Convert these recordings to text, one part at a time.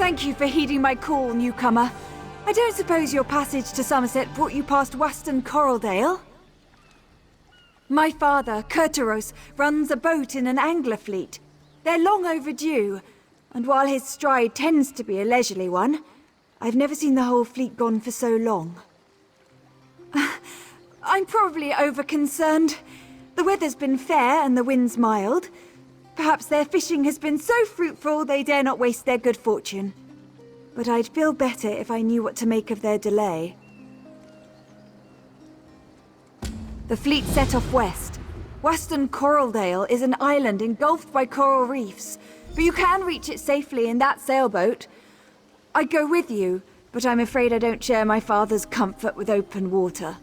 Thank you for heeding my call, newcomer. I don't suppose your passage to Somerset brought you past Weston Coraldale? My father, Curteros, runs a boat in an angler fleet. They're long overdue, and while his stride tends to be a leisurely one, I've never seen the whole fleet gone for so long. I'm probably over-concerned. The weather's been fair and the wind's mild. Perhaps their fishing has been so fruitful they dare not waste their good fortune. But I'd feel better if I knew what to make of their delay. The fleet set off west. Weston Coraldale is an island engulfed by coral reefs, but you can reach it safely in that sailboat. I'd go with you, but I'm afraid I don't share my father's comfort with open water.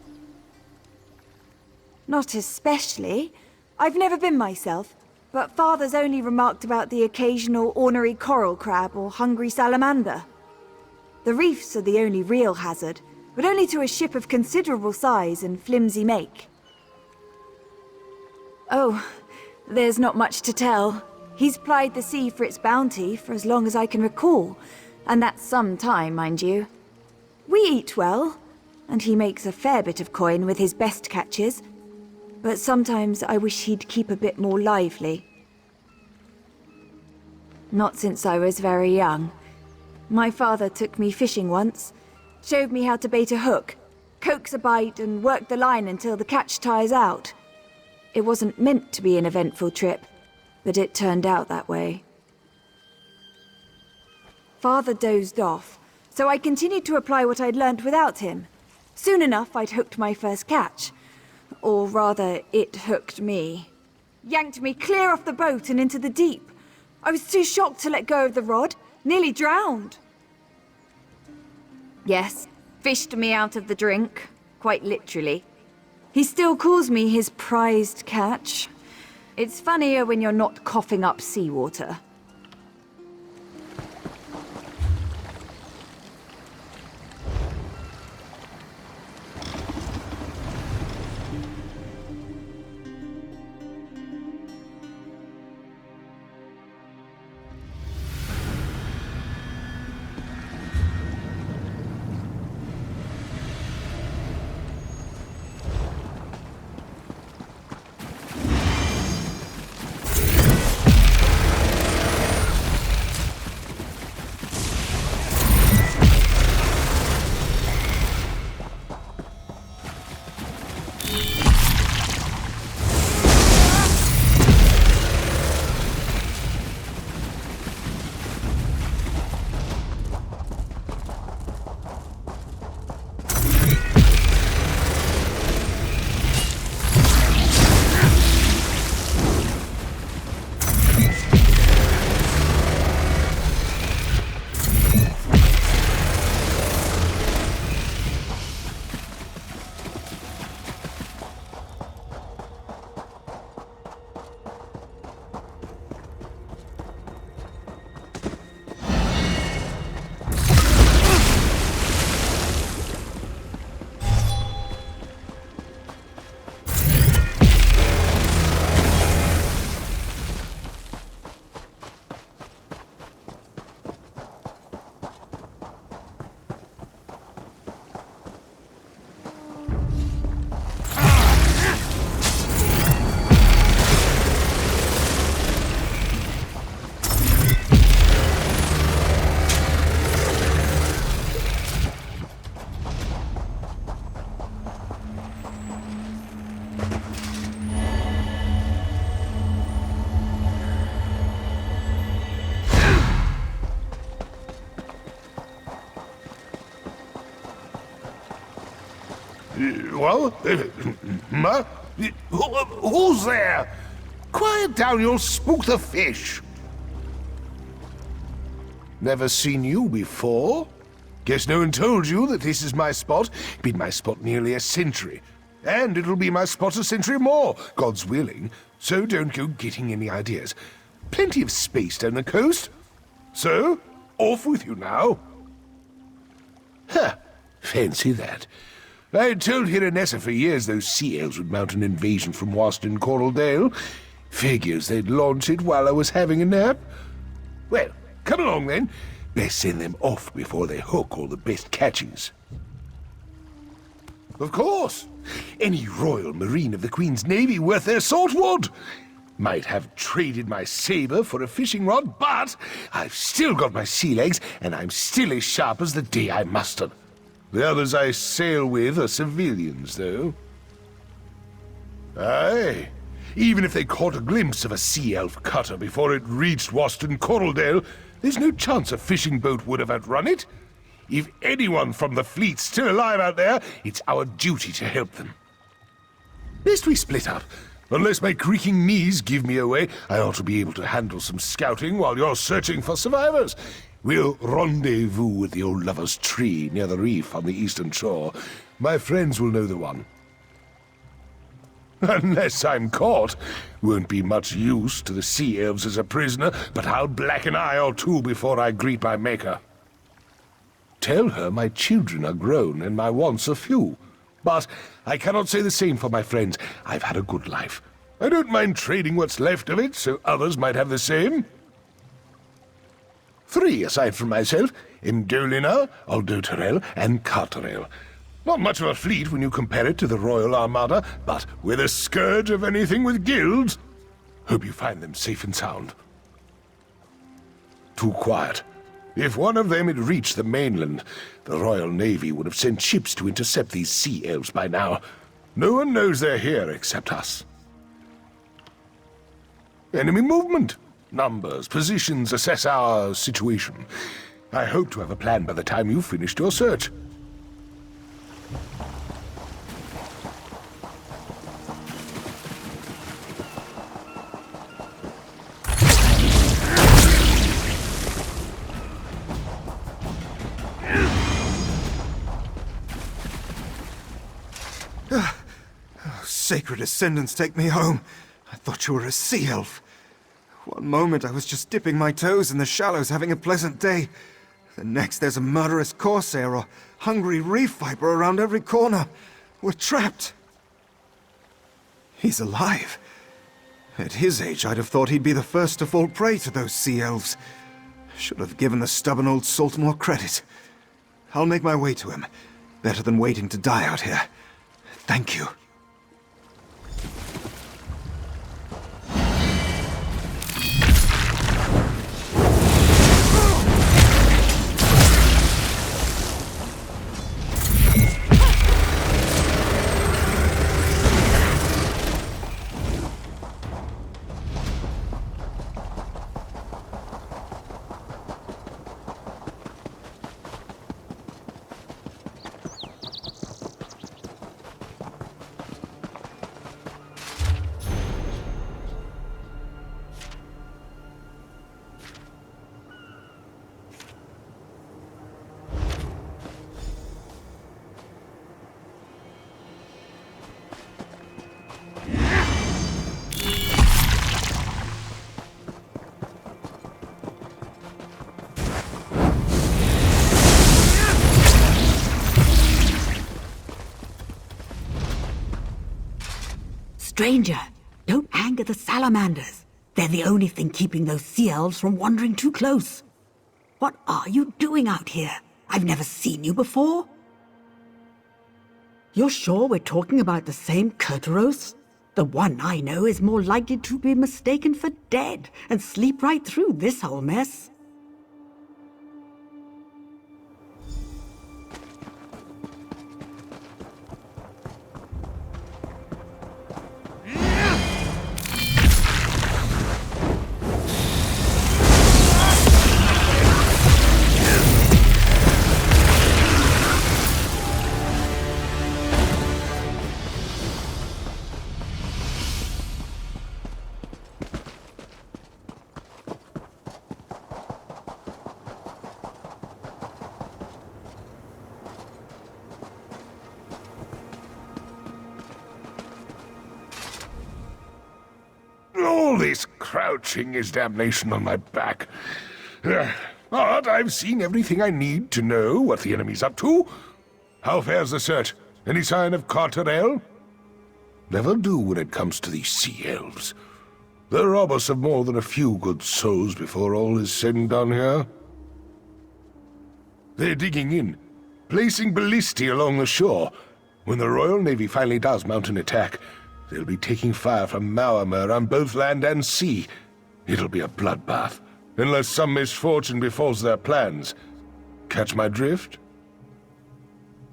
Not especially. I've never been myself, but Father's only remarked about the occasional ornery coral crab or hungry salamander. The reefs are the only real hazard, but only to a ship of considerable size and flimsy make. Oh, there's not much to tell. He's plied the sea for its bounty for as long as I can recall, and that's some time, mind you. We eat well, and he makes a fair bit of coin with his best catches. But sometimes I wish he'd keep a bit more lively. Not since I was very young. My father took me fishing once, showed me how to bait a hook, coax a bite and work the line until the catch tires out. It wasn't meant to be an eventful trip, but it turned out that way. Father dozed off, so I continued to apply what I'd learnt without him. Soon enough I'd hooked my first catch. Or rather, it hooked me. Yanked me clear off the boat and into the deep. I was too shocked to let go of the rod, nearly drowned. Yes, fished me out of the drink, quite literally. He still calls me his prized catch. It's funnier when you're not coughing up seawater. Well, who's there? Quiet down, you'll spook the fish. Never seen you before? Guess no one told you that this is my spot. Been my spot nearly a century. And it'll be my spot a century more, God's willing. So don't go getting any ideas. Plenty of space down the coast. So, off with you now. Huh, fancy that. I told Hiranesse for years those sea elves would mount an invasion from Weston Coraldale. Figures they'd launch it while I was having a nap. Well, come along then. Best send them off before they hook all the best catches. Of course! Any Royal Marine of the Queen's Navy worth their salt would! Might have traded my saber for a fishing rod, but I've still got my sea legs, and I'm still as sharp as the day I mustered. The others I sail with are civilians, though. Aye. Even if they caught a glimpse of a sea elf cutter before it reached Coraldale, there's no chance a fishing boat would have outrun it. If anyone from the fleet's still alive out there, it's our duty to help them. Best we split up. Unless my creaking knees give me away, I ought to be able to handle some scouting while you're searching for survivors. We'll rendezvous at the old lover's tree near the reef on the eastern shore. My friends will know the one. Unless I'm caught. Won't be much use to the sea elves as a prisoner, but I'll black an eye or two before I greet my maker. Tell her my children are grown and my wants are few. But I cannot say the same for my friends. I've had a good life. I don't mind trading what's left of it, so others might have the same. 3 aside from myself, Indolina, Aldoterel, and Carterel. Not much of a fleet when you compare it to the Royal Armada, but we're the scourge of anything with guilds. Hope you find them safe and sound. Too quiet. If one of them had reached the mainland, the Royal Navy would have sent ships to intercept these sea elves by now. No one knows they're here except us. Enemy movement. Numbers, positions, assess our situation. I hope to have a plan by the time you've finished your search. Sacred ascendants, take me home. I thought you were a sea elf. One moment I was just dipping my toes in the shallows having a pleasant day. The next there's a murderous corsair or hungry reef viper around every corner. We're trapped. He's alive. At his age, I'd have thought he'd be the first to fall prey to those sea elves. Should have given the stubborn old salt more credit. I'll make my way to him. Better than waiting to die out here. Thank you. Stranger, don't anger the salamanders. They're the only thing keeping those sea elves from wandering too close. What are you doing out here? I've never seen you before. You're sure we're talking about the same Kurtaros? The one I know is more likely to be mistaken for dead and sleep right through this whole mess. All this crouching is damnation on my back. But I've seen everything I need to know what the enemy's up to. How fares the search? Any sign of Carterel? Never do when it comes to these sea elves. They'll rob us of more than a few good souls before all is said and done here. They're digging in, placing ballistae along the shore. When the Royal Navy finally does mount an attack, they'll be taking fire from Maurmer on both land and sea. It'll be a bloodbath, unless some misfortune befalls their plans. Catch my drift?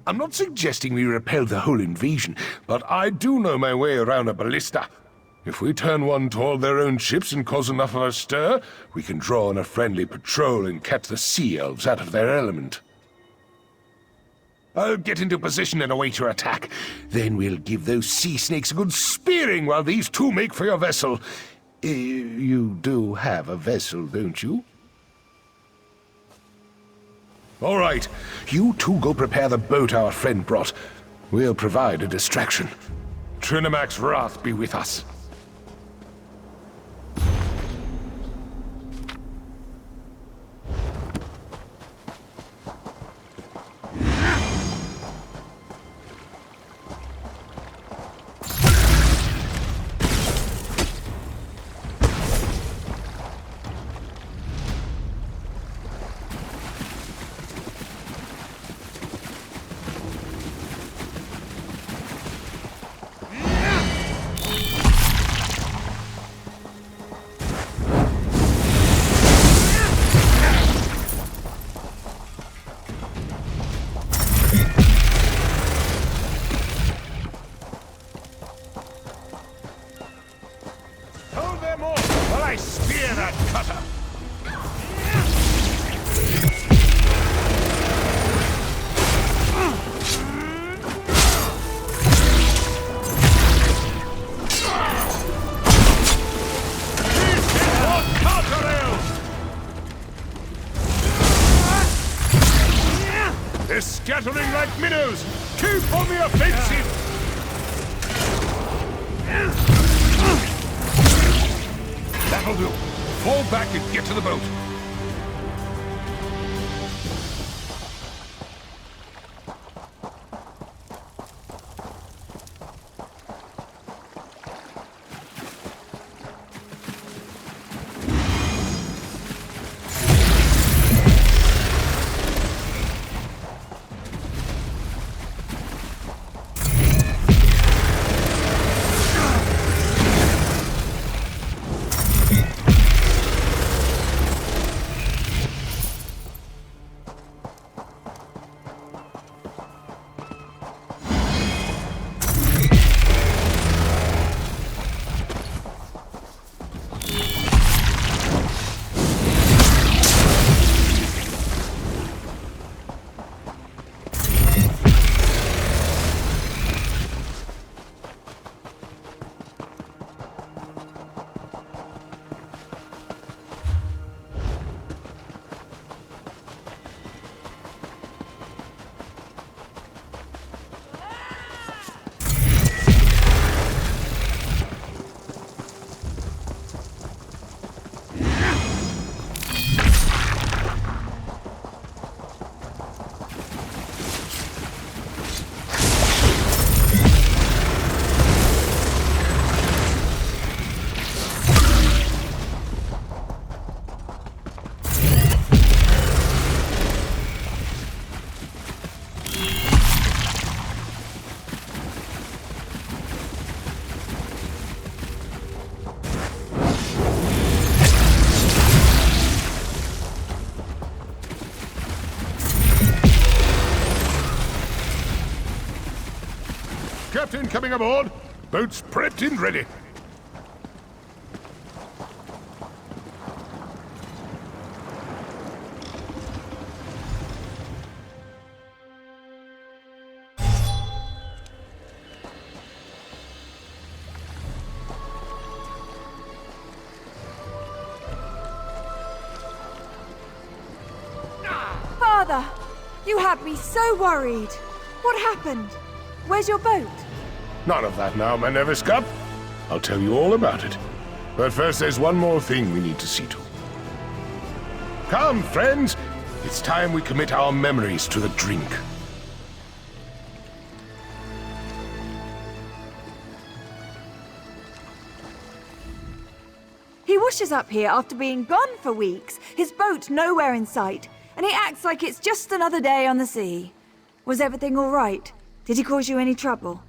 I'm not suggesting we repel the whole invasion, but I do know my way around a ballista. If we turn one toward their own ships and cause enough of a stir, we can draw on a friendly patrol and catch the sea elves out of their element. I'll get into position and await your attack. Then we'll give those sea snakes a good spearing while these two make for your vessel. You do have a vessel, don't you? All right, you two go prepare the boat our friend brought. We'll provide a distraction. Trinamac's wrath be with us. They're scattering like minnows! Keep on the offensive! That'll do. Fall back and get to the boat. Captain coming aboard. Boat's prepped and ready. Father! You had me so worried. What happened? Where's your boat? None of that now, my Nevis Cup. I'll tell you all about it. But first, there's one more thing we need to see to. Come, friends. It's time we commit our memories to the drink. He washes up here after being gone for weeks, his boat nowhere in sight, and he acts like it's just another day on the sea. Was everything all right? Did he cause you any trouble?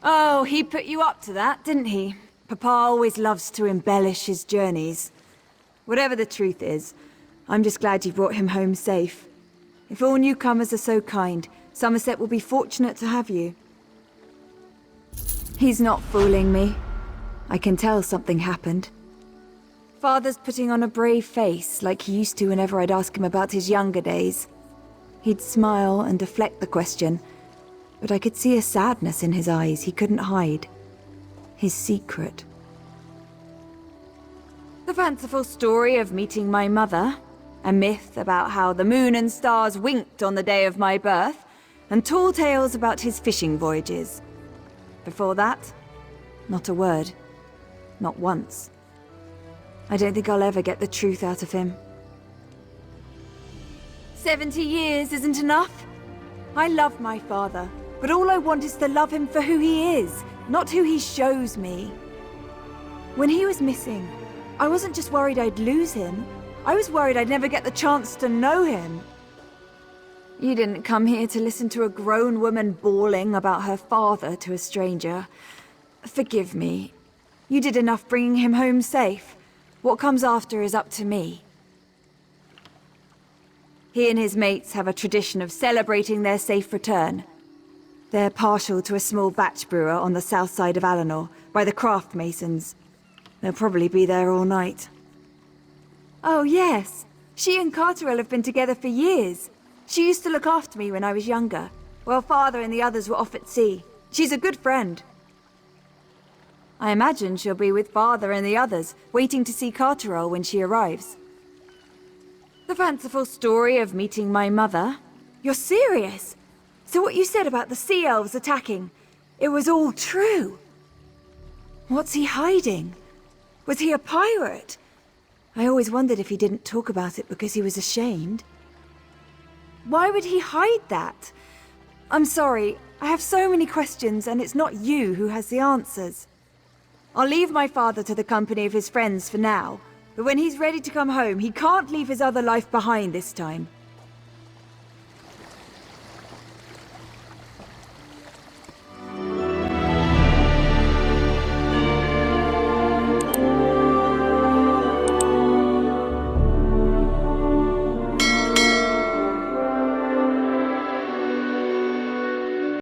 Oh, he put you up to that, didn't he? Papa always loves to embellish his journeys. Whatever the truth is, I'm just glad you brought him home safe. If all newcomers are so kind, Somerset will be fortunate to have you. He's not fooling me. I can tell something happened. Father's putting on a brave face, like he used to whenever I'd ask him about his younger days. He'd smile and deflect the question, but I could see a sadness in his eyes he couldn't hide. His secret. The fanciful story of meeting my mother, a myth about how the moon and stars winked on the day of my birth, and tall tales about his fishing voyages. Before that, not a word. Not once. I don't think I'll ever get the truth out of him. 70 years isn't enough. I love my father, but all I want is to love him for who he is, not who he shows me. When he was missing, I wasn't just worried I'd lose him. I was worried I'd never get the chance to know him. You didn't come here to listen to a grown woman bawling about her father to a stranger. Forgive me. You did enough bringing him home safe. What comes after is up to me. He and his mates have a tradition of celebrating their safe return. They're partial to a small batch brewer on the south side of Alinor, by the craft masons. They'll probably be there all night. Oh yes, she and Carterell have been together for years. She used to look after me when I was younger, while Father and the others were off at sea. She's a good friend. I imagine she'll be with Father and the others, waiting to see Carterell when she arrives. The fanciful story of meeting my mother? You're serious? So what you said about the sea elves attacking, it was all true? What's he hiding? Was he a pirate? I always wondered if he didn't talk about it because he was ashamed. Why would he hide that? I'm sorry, I have so many questions and it's not you who has the answers. I'll leave my father to the company of his friends for now, but when he's ready to come home, he can't leave his other life behind this time.